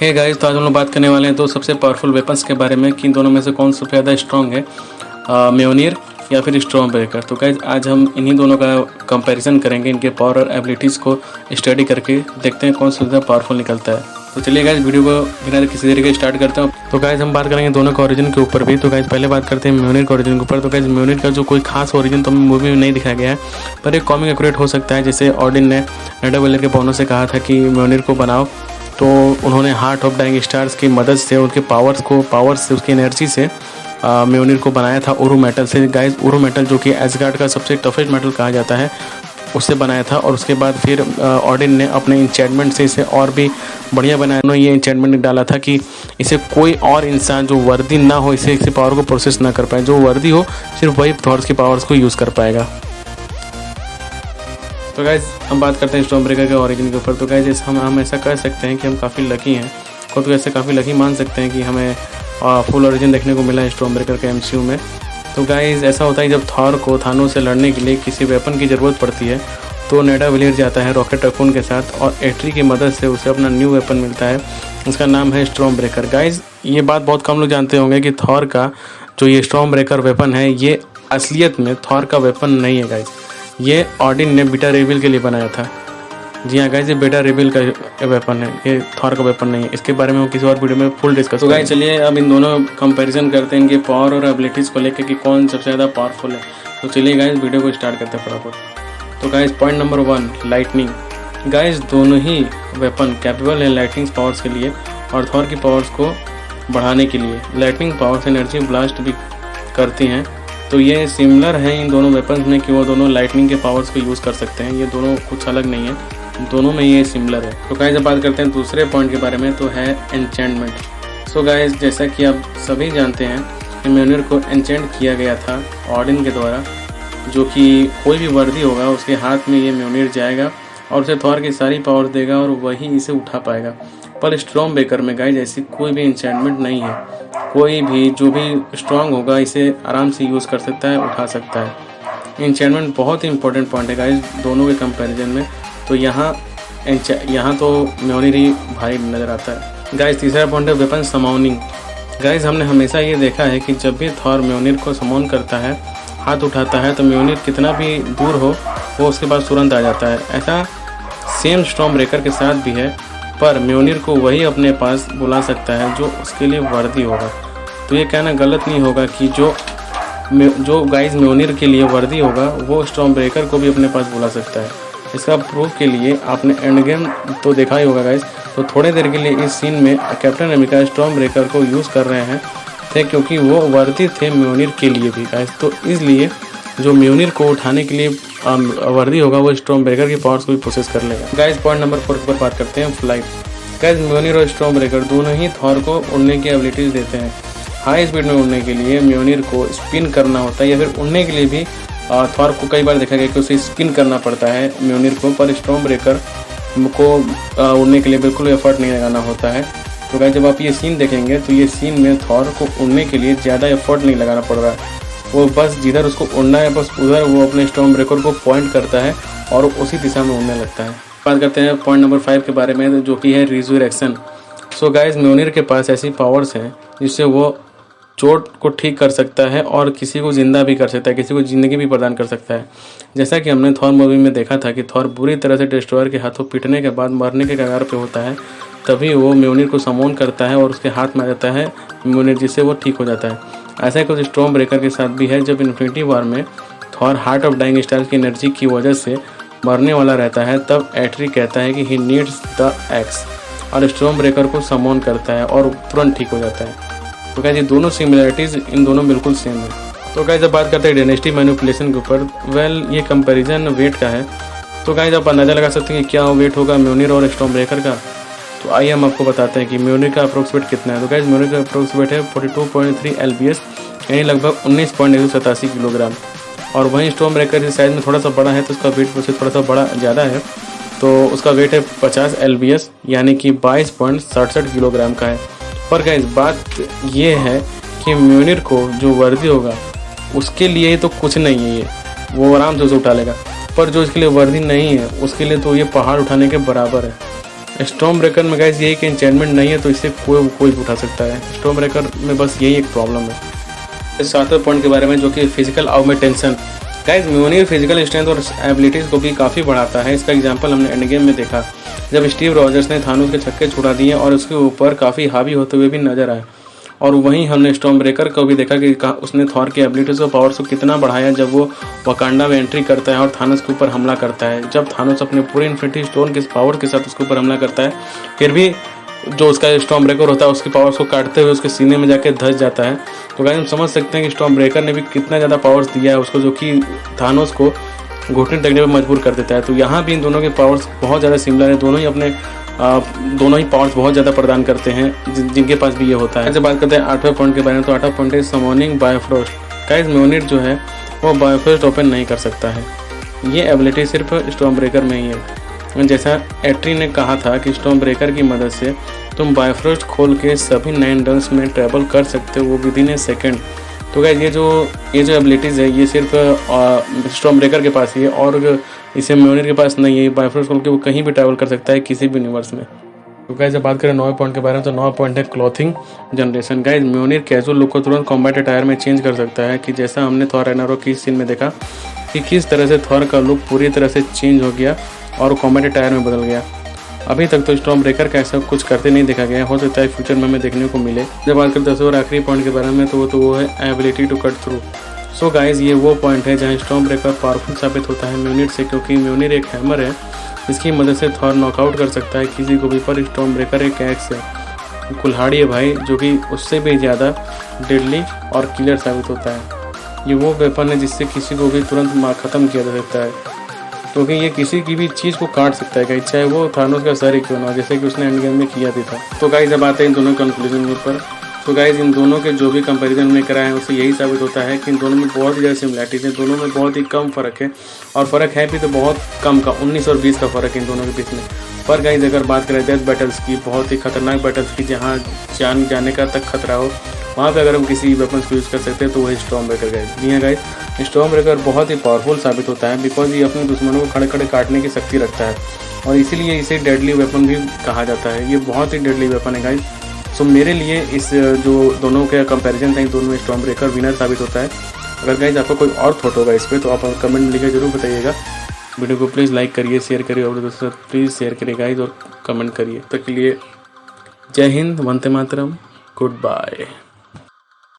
Hey guys, तो आज हम लोग बात करने वाले हैं दो सबसे पावरफुल वेपन्स के बारे में कि इन दोनों में से कौन सबसे ज़्यादा स्ट्रॉन्ग है, म्योनिर या फिर स्टॉर्म ब्रेकर। तो गाइस आज हम इन्हीं दोनों का कंपैरिजन करेंगे, इनके पावर और एबिलिटीज़ को स्टडी करके देखते हैं कौन सा ज़्यादा पावरफुल निकलता है। तो चलिए गाइस वीडियो को बिना किसी तरीके स्टार्ट करते हैं। तो गाइस हम बात करेंगे दोनों का ओरिजिन के ऊपर भी। तो गाइस पहले बात करते हैं म्योनिर के ओरिजिन के ऊपर। तो गाइस म्योनिर का जो कोई खास ओरिजिन तो मूवी में नहीं दिखाया गया है, पर एक कॉमिक एक्यूरेट हो सकता है। जैसे ऑडिन ने नेडावेलर के बोनो से कहा था कि म्योनिर को बनाओ, तो उन्होंने हार्ट ऑफ डाइंग स्टार्स की मदद से उनके पावर्स से उसकी एनर्जी से म्योनिर को बनाया था उरु मेटल से। गाइस उरु मेटल जो कि एसगार्ड का सबसे टफेस्ट मेटल कहा जाता है, उससे बनाया था। और उसके बाद फिर ऑडिन ने अपने इंचेंटमेंट से इसे और भी बढ़िया बनाया। उन्होंने ये इंचेंटमेंट डाला था कि इसे कोई और इंसान जो वर्दी ना हो इसे पावर को प्रोसेस ना कर पाए, जो वर्दी हो सिर्फ वही थॉर्स की पावर्स को यूज़ कर पाएगा। तो गाइज हम बात करते हैं स्टॉर्म ब्रेकर के ओरिजिन के ऊपर। तो गाइज हम ऐसा कर सकते हैं कि हम काफ़ी लकी हैं, खुद को ऐसे काफ़ी लकी मान सकते हैं कि हमें फुल ओरिजिन देखने को मिला है स्टॉर्म ब्रेकर के एमसीयू में। तो गाइज ऐसा होता है जब थॉर को थानोस से लड़ने के लिए किसी वेपन की ज़रूरत पड़ती है तो नेडावेलर जाता है रॉकेट रकून के साथ और एट्री की मदद से उसे अपना न्यू वेपन मिलता है, उसका नाम है स्टॉर्म ब्रेकर। गाइज ये बात बहुत कम लोग जानते होंगे कि थॉर का जो ये स्टॉर्म ब्रेकर वेपन है ये असलियत में थॉर का वेपन नहीं है। गाइज ये ऑडिन ने बीटा रेविल के लिए बनाया था। जी हाँ गाइस, ये बीटा रेविल का वेपन है, ये थॉर का वेपन नहीं है। इसके बारे में हम किसी और वीडियो में फुल डिस्कस करेंगे। तो गाइस चलिए अब इन दोनों कंपैरिजन करते हैं इनके पावर और एबिलिटीज़ को लेकर कि कौन सबसे ज़्यादा पावरफुल है। तो चलिए गाइस वीडियो को स्टार्ट करते हैं फटाफट। तो guys point number 1, lightning. Guys दोनों ही वेपन कैपेबल है लाइटनिंग पावर्स के लिए और थॉर की पावर्स को बढ़ाने के लिए। लाइटनिंग पावर्स एनर्जी ब्लास्ट भी करती हैं, तो ये सिमिलर है इन दोनों वेपन्स में कि वो दोनों लाइटनिंग के पावर्स को यूज़ कर सकते हैं। ये दोनों कुछ अलग नहीं है, दोनों में ये सिमिलर है। तो गाइस जब बात करते हैं दूसरे पॉइंट के बारे में तो है एन्चेंटमेंट। सो गाइस जैसा कि आप सभी जानते हैं कि म्योनिर को एन्चेंट किया गया था ऑडिन के द्वारा, जो कि कोई भी वर्दी होगा उसके हाथ में ये म्योनिर जाएगा और उसे थॉर की सारी पावर देगा और वही इसे उठा पाएगा। पर स्टॉर्म ब्रेकर में गाइस ऐसी कोई भी एन्चेंटमेंट नहीं है, कोई भी जो भी स्ट्रॉन्ग होगा इसे आराम से यूज़ कर सकता है, उठा सकता है। एन्चेंटमेंट बहुत ही इंपॉर्टेंट पॉइंट है गाइस दोनों के कंपैरिजन में। तो यहाँ तो म्योनिर ही भारी नज़र आता है। गाइस तीसरा पॉइंट है वेपन समाउनिंग। गाइस हमने हमेशा ये देखा है कि जब भी थॉर म्योनिर को समाउन करता है, हाथ उठाता है, तो म्योनिर कितना भी दूर हो वो उसके पास तुरंत आ जाता है। ऐसा सेम स्टॉर्म ब्रेकर के साथ भी है, पर म्योनिर को वही अपने पास बुला सकता है जो उसके लिए वर्दी होगा। तो ये कहना गलत नहीं होगा कि जो गाइस म्योनिर के लिए वर्दी होगा वो स्टॉर्म ब्रेकर को भी अपने पास बुला सकता है। इसका प्रूफ के लिए आपने एंड गेम तो देखा ही होगा गाइस। तो थोड़े देर के लिए इस सीन में कैप्टन अमेरिका स्टॉर्म ब्रेकर को यूज़ कर रहे हैं थे क्योंकि वो वर्दी थे म्योनिर के लिए भी गाइस। तो इसलिए जो म्योनिर को उठाने के लिए वर्दी होगा वो स्टॉर्म ब्रेकर की पावर्स को भी प्रोसेस कर लेगा। गाइस पॉइंट नंबर 4 पर बात करते हैं फ्लाइट। गाइस म्योनिर और स्टॉर्म ब्रेकर दोनों ही थॉर को उड़ने की एबिलिटीज़ देते हैं। हाई स्पीड में उड़ने के लिए म्योनिर को स्पिन करना होता है, या फिर उड़ने के लिए भी थॉर को कई बार देखा गया कि उसे स्पिन करना पड़ता है म्योनिर को, पर स्टॉर्म ब्रेकर को उड़ने के लिए बिल्कुल एफर्ट नहीं लगाना होता है। तो गाइस जब आप ये सीन देखेंगे तो ये सीन में थॉर को उड़ने के लिए ज़्यादा एफर्ट नहीं लगाना पड़ रहा है, वो बस जिधर उसको उड़ना है बस उधर वो अपने स्टॉर्म ब्रेकर को पॉइंट करता है और उसी दिशा में उड़ने लगता है। बात करते हैं पॉइंट नंबर 5 के बारे में जो कि है रिजरेक्शन। सो गाइस म्योनिर के पास ऐसी पावर्स हैं जिससे वो चोट को ठीक कर सकता है और किसी को ज़िंदा भी कर सकता है, किसी को ज़िंदगी भी प्रदान कर सकता है। जैसा कि हमने थॉर मूवी में देखा था कि थॉर बुरी तरह से डिस्ट्रॉयर के हाथों पीटने के बाद मरने के कगार पे होता है, तभी वो म्योनिर को समोन करता है और उसके हाथ में आ जाता है म्योनिर, जिससे वो ठीक हो जाता है। ऐसा ही कुछ स्टॉर्म ब्रेकर के साथ भी है। जब इन्फिनिटी वॉर में Thor heart of dying stars की एनर्जी की वजह से मरने वाला रहता है, तब एट्री कहता है कि ही नीड्स द एक्स और स्टॉर्म ब्रेकर को समोन करता है और तुरंत ठीक हो जाता है। तो गाइस ये दोनों सिमिलरिटीज़ इन दोनों बिल्कुल सेम है। तो गाइस जब बात करते हैं डायनेस्टी मैनिपुलेशन के ऊपर, ये कंपैरिजन वेट का है। तो गाइस आप अंदाज़ा लगा सकते हैं कि क्या वेट होगा म्योनिर और स्टॉर्म ब्रेकर का। तो आइए हम आपको बताते हैं कि म्योनिर का अप्रोक्सीमेट कितना है। तो गाइस म्योनिर का अप्रोक्सीमेट है 42.3 LBS, यानी लगभग 19.187 किलोग्राम। और वहीं स्टॉर्म ब्रेकर की साइज़ में थोड़ा सा बड़ा है तो उसका वेट उससे थोड़ा सा बड़ा ज़्यादा है, तो उसका वेट है 50 LBS, यानी कि 22.67 किलोग्राम का है। पर गाइस बात ये है कि म्योनिर को जो वर्दी होगा उसके लिए तो कुछ नहीं है, ये वो आराम से उसे उठा लेगा, पर जो इसके लिए वर्दी नहीं है उसके लिए तो ये पहाड़ उठाने के बराबर है। स्टॉर्म ब्रेकर में गाइस यही कि एन्चेंटमेंट नहीं है तो इसे कोई उठा सकता है। स्टॉर्म ब्रेकर में बस यही एक प्रॉब्लम है। इस 7वें पॉइंट के बारे में जो कि फिजिकल ऑगमेंटेशन। गाइस म्योनिर फिजिकल स्ट्रेंथ और एबिलिटीज़ को भी काफ़ी बढ़ाता है। इसका एग्जांपल हमने एंड गेम में देखा जब स्टीव रॉजर्स ने थानोस के छक्के छुड़ा दिए और उसके ऊपर काफ़ी हावी होते हुए भी नजर आए। और वहीं हमने स्टॉर्म ब्रेकर को भी देखा कि उसने थॉर की एबिलिटीज़ और पावर्स को कितना बढ़ाया जब वो वकांडा में एंट्री करता है और थानोस के ऊपर हमला करता है। जब थानोस अपने पूरे इन्फिनिटी स्टोन के पावर के साथ उसके ऊपर हमला करता है, फिर भी जो उसका स्टॉर्म ब्रेकर होता है उसकी पावर्स को काटते हुए उसके सीने में जाके धंस जाता है। तो गाइस हम समझ सकते हैं कि स्टॉर्म ब्रेकर ने भी कितना ज़्यादा पावर्स दिया है उसको, जो कि थानोस को घुटने टेकने पर मजबूर कर देता है। तो यहाँ भी इन दोनों के पावर्स बहुत ज़्यादा सिमिलर है। दोनों ही पावर्स बहुत ज़्यादा प्रदान करते हैं जिनके पास भी ये होता है। जब बात करते हैं 8वें पॉइंट के बारे में, तो 8वां पॉइंट है समोनिंग बायोफ्रोस्ट। गाइस म्योनिर जो है वो बायोफ्रोस्ट ओपन नहीं कर सकता है। ये एबिलिटी सिर्फ स्टॉर्म ब्रेकर में ही है। जैसा एट्री ने कहा था कि स्टॉर्म ब्रेकर की मदद से तुम बायोफ्रोस्ट खोल के सभी 9 डंस में ट्रैवल कर सकते हो, वो विदिन ए सेकेंड। तो गाइस ये जो एबिलिटीज़ है ये सिर्फ स्टॉर्म ब्रेकर के पास ही है और इसे म्योनिर के पास नहीं है। बायोफ्रोस्ट खोल के वो कहीं भी ट्रैवल कर सकता है किसी भी यूनिवर्स में। तो गाइस जब बात करें 9वें पॉइंट के बारे में, तो 9वां पॉइंट है क्लॉथिंग जनरेशन। गाइस म्योनिर कैजुअल लुक को तुरंत कॉम्बैट अटायर में चेंज कर सकता है, कि जैसा हमने थॉर रैग्नारोक की सीन में देखा कि किस तरह से थॉर का लुक पूरी तरह से चेंज हो गया और कॉम्बैट अटायर में बदल गया। अभी तक तो स्टॉर्म ब्रेकर का ऐसा कुछ करते नहीं देखा गया, हो सकता है फ्यूचर में हमें देखने को मिले। जब बात करें 10वें और आखिरी पॉइंट के बारे में, तो वो है ability to cut through. So guys ये वो पॉइंट है जहाँ स्टॉर्म ब्रेकर पावरफुल साबित होता है म्योनिर से, क्योंकि म्योनिर एक हैमर है। इसकी मदद से थॉर नॉकआउट कर सकता है किसी को भी, पर स्टॉर्म ब्रेकर एक एक्स है, कुल्हाड़ी है भाई, जो कि उससे भी ज़्यादा डेडली और किलर साबित होता है। ये वो वेपन है जिससे किसी को भी तुरंत ख़त्म किया जा सकता है, क्योंकि ये किसी की भी चीज़ को काट सकता है, चाहे वो थानोस का सर ही क्यों ना, जैसे कि उसने एंड गेम में किया भी था। तो गाइस जब आते हैं इन दोनों कंक्लूजन के ऊपर, तो गाइस इन दोनों के जो भी कंपैरिजन हमने कराए हैं उससे यही साबित होता है कि इन दोनों में बहुत ही ज़्यादा सिमिलैरिटीज़ है, दोनों में बहुत ही कम फ़र्क है, और फ़र्क है भी तो बहुत कम का, 19 और 20 का फ़र्क है इन दोनों के बीच में। पर गाइस अगर बात करें डेथ बैटल्स की, बहुत ही खतरनाक बैटल्स की, जहाँ जान जाने का तक खतरा हो, वहाँ पे अगर हम किसी वेपन्स को यूज़ कर सकते हैं तो वही स्टॉर्म ब्रेकर गाइस। जी हाँ गाइस, स्टॉर्म ब्रेकर बहुत ही पावरफुल साबित होता है, बिकॉज ये अपने दुश्मनों को खड़े खड़े काटने की शक्ति रखता है, और इसीलिए इसे डेडली वेपन भी कहा जाता है। ये बहुत ही डेडली वेपन है गाइस। सो मेरे लिए इस जो दोनों के कंपैरिजन था, इन दोनों में स्टॉर्म ब्रेकर विनर साबित होता है। अगर गाइस आपका कोई और थॉट होगा इस पर तो आप कमेंट में लिखकर जरूर बताइएगा। वीडियो को प्लीज़ लाइक करिए, शेयर करिए, और दोस्तों प्लीज़ शेयर करिए गाइस, और कमेंट करिए। तब के लिए जय हिंद, वंदे मातरम, गुड बाय।